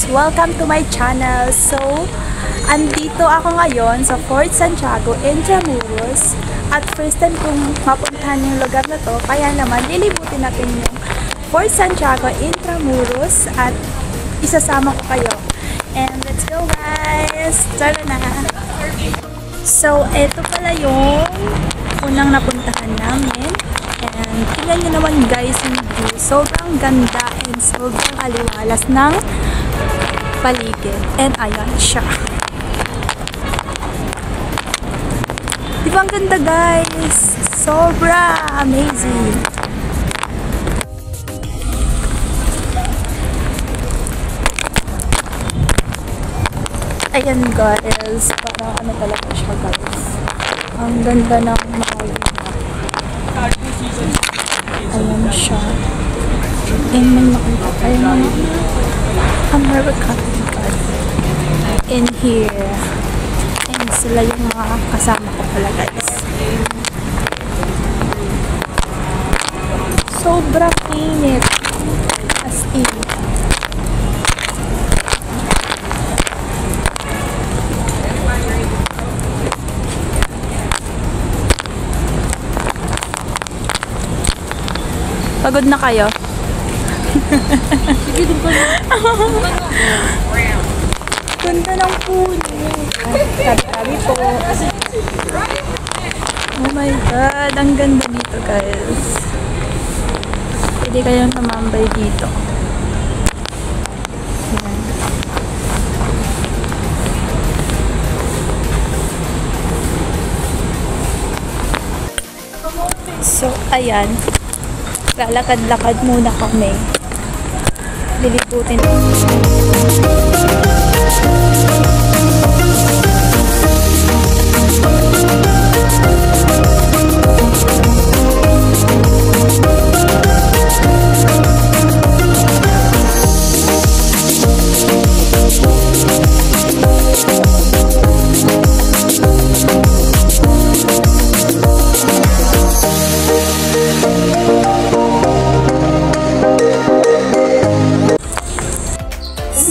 Welcome to my channel. So, andito ako ngayon sa Fort Santiago, Intramuros. At first time kong mapuntahan yung lugar na to, kaya naman lilibutin natin yung Fort Santiago, Intramuros at isasama ko kayo. And let's go guys! Tara na! So, ito pala yung unang napuntahan namin. And tingnan nyo naman guys yung view. Sobrang ganda and sobrang aliwalas ng paligid. And ayan siya. Diba ang ganda guys? Sobra amazing. Ayan guys. Parang ano talaga siya guys. Ang ganda ng mga view. Ayan siya. And may makita tayo ng American God in here. And sila yung mga kasama ko pala guys. Sobrang init. As in. Pagod na kayo? Ganda ng puno. Tabi-tabi po. Oh my god, ang ganda dito guys. Pwede kayong namambay dito. Ayan. So, ayan. Lalakad-lakad muna kami. Liliputin.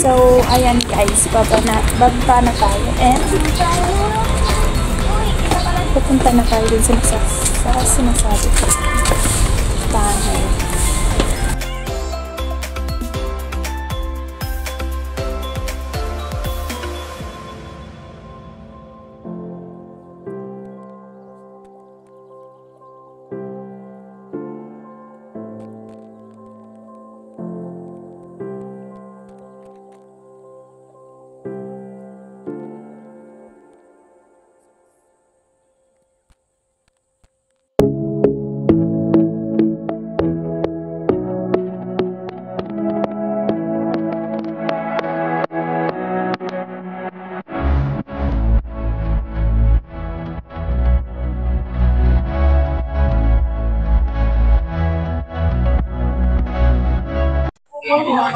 So, ayan guys, baba na tayo and pupunta na tayo dun sa sinasabi ko. Bahay.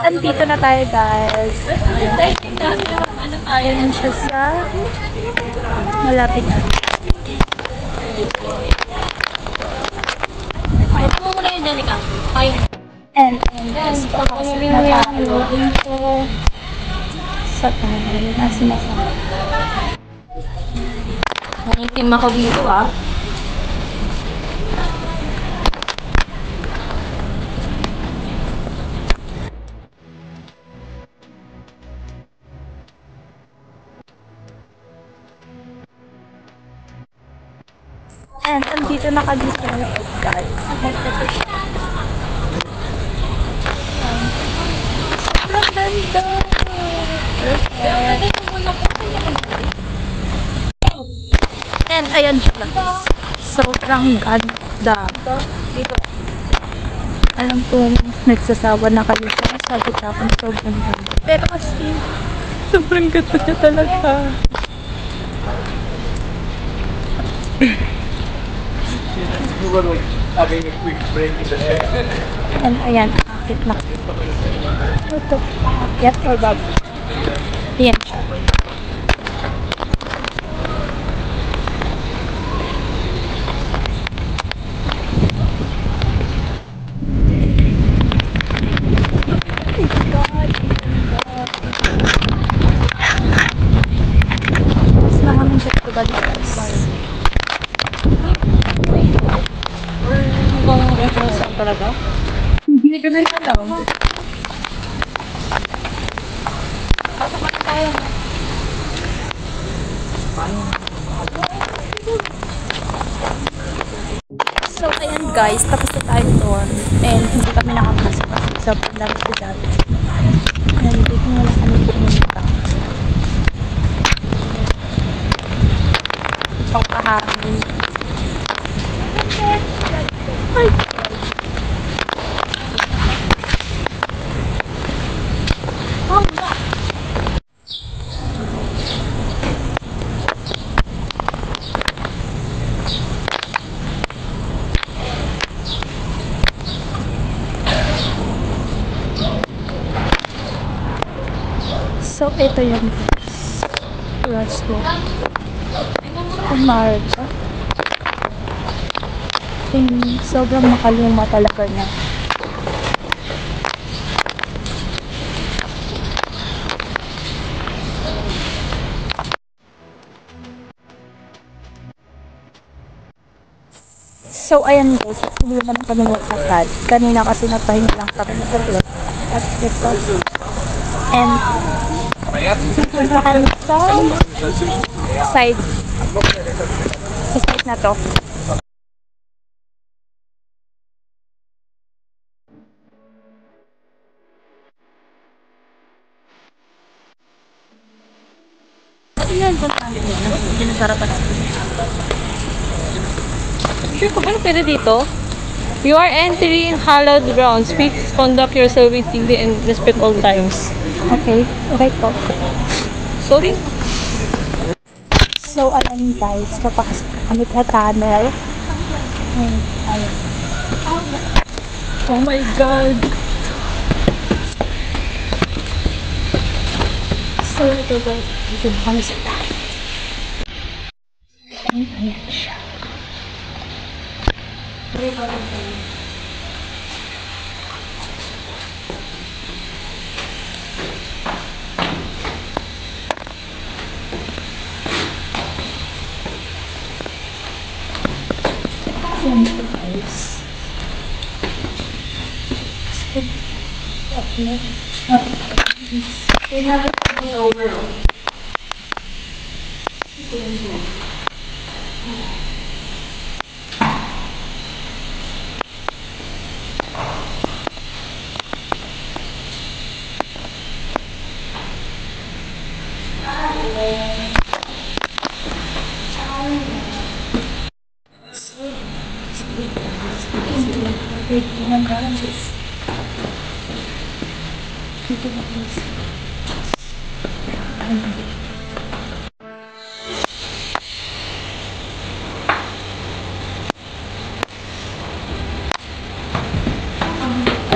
Andito na tayo guys. Ayan siya sa malapit na. And guys, papasok na tayo dito sa tayo na sinasama. Nangitim ako dito ah. And andito na kami sa loob guys. Sobrang ganda! And ayan siya guys. Sobrang ganda. Dito. Alam kong nagsasawa na kayo sa sabi ka kung sobrang ganda. Pero kasi sobrang ganda niya talaga. Having a quick break in the air. And ayan, akit na. Ito. Yes or bab? Ayan siya. ko na alam. So, ayan guys, tapos na tayo doon. And hindi kami nakapasok kasi sobrang dami estudyante. Ayan, dito wala kami pumunta. Isang kahangin. Ay! So, ito yung resto. Umarga. Sobrang makaluma talaga na. So, ayan guys. Hindi naman kami magsakad. Kanina kasi napahinga lang kami sa plot. At ito. And punta kami sa side. Sa side na to. Ayan, punta kami. Sinasarapan natin. Sure ko ba pwede dito? You are entering hallowed grounds. Please conduct yourself with dignity and respect all times. Okay. Okay po. Sorry. So, ayan guys. Papakasok kami sa tunnel. Ayan. Oh my God. So, ito guys. Dito na kami sa tunnel. Ayan siya. Ayan ito guys. They have it over.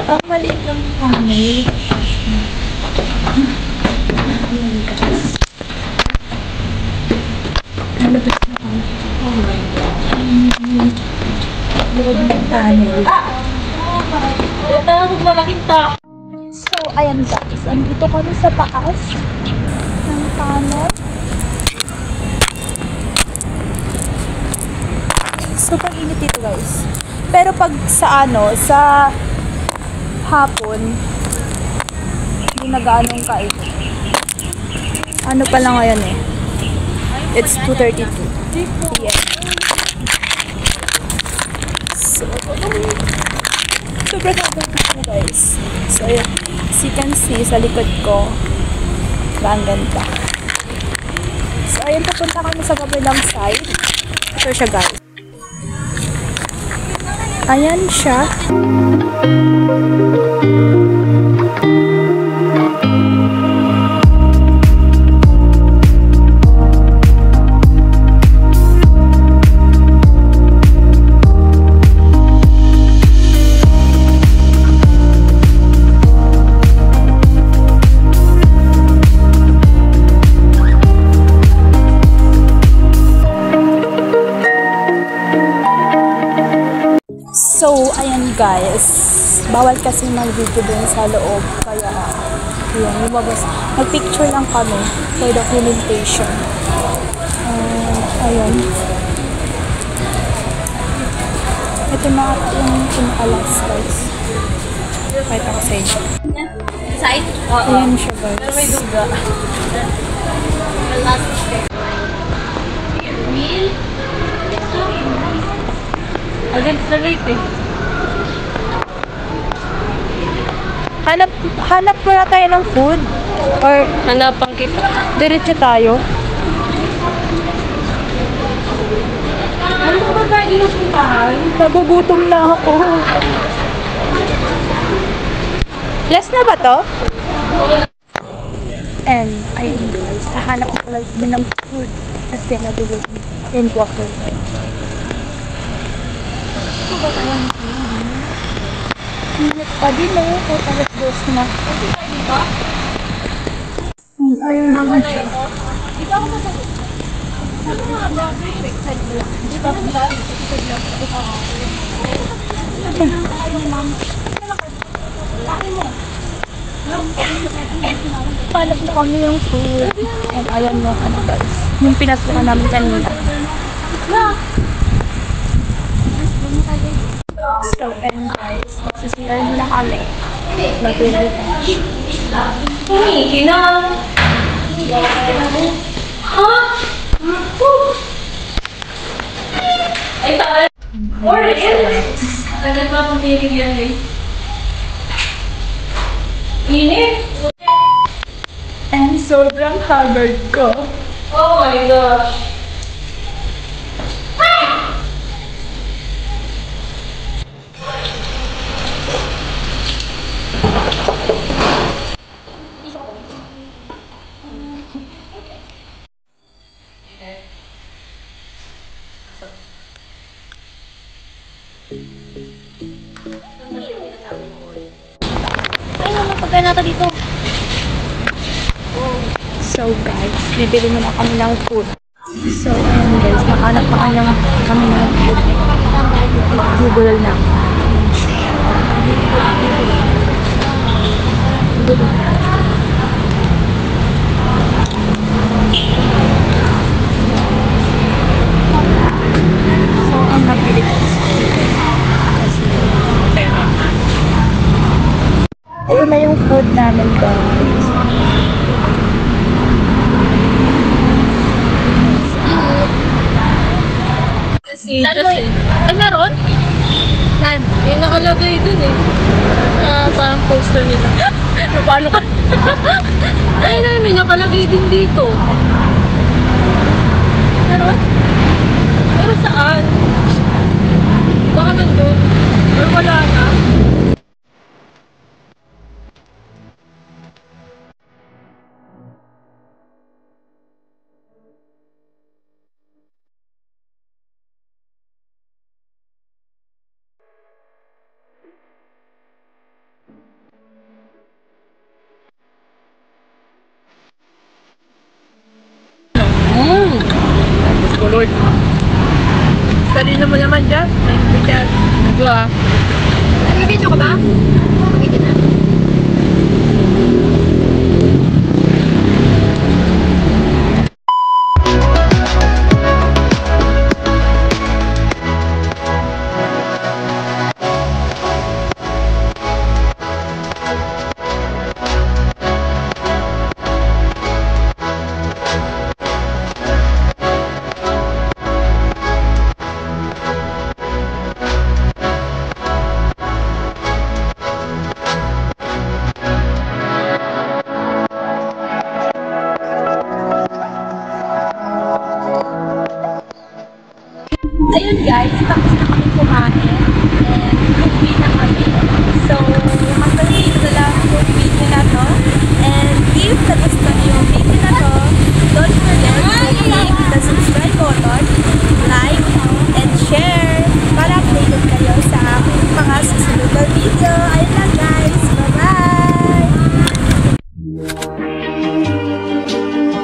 Ang maliit lang kami. Nalabas na kami. Oh my God. Loob ng tunnel. Ito, malaking tao. So, ayan guys. Andito kami sa taas ng tunnel. Super init dito guys. Pero pag sa sa hapon, hindi na gaanong kainit. Ano pa lang ngayon eh. It's 2:32 p.m. So, sobrang hapon dito guys. So, ayan. As you can see, sa likod ko, ang ganda. So, ayan, papunta kami sa kabilang side. Ito siya guys. Ayan siya. So, ayan guys. Bawal kasi mag-video dun sa loob. Kaya, yun, lumabas. Nag-picture lang kami for documentation. Ayun. Ito na ata yung pinakalas guys. Pakita ko sa inyo. Side? Ayan siya guys. May duga. Meal? Agad sa rate eh. Hanap muna tayo ng food. Or Hanapan kita. diretso tayo. Ano ba ba yung puntahan? Nagugutom na ako. Last na ba to? And, ayun guys, hahanap ko lang din ng food. Kasi nagugutom. And waffle. Init pa din eh. Kaya alas 2 na. Ayun naman siya. Palap na kami yung food. And ayan mo, ano guys. Yung pinasukan namin kanina. So, and guys, magsisira na kami. Mag-ready tayo. Kinang! Ha? Ay, tagal. Tagal pa akong tinigyan eh. Init? And sobrang haggard ko. Oh my gosh. Ay, naman pagkanata dito. So guys, bibili muna kami ng food. So ayan guys, nakahanap pa kami ng food. Google na. So ang nabili ko. Ito na yung food namin guys. Ay, meron? Saan? Yung nakalagay dun eh. Parang poster nila. Paano ka? Ay, may nakalagay din dito. Meron? Pero saan? Baka nandun. Or wala na. Lord. Kanina mo naman dyan. Dyan. Ito ah. Nag-video ka ba? Mag-video na. Ayun guys, tapos na kami kumain. And uwi na kami. So, hanggang dito na lang yung video na to. And if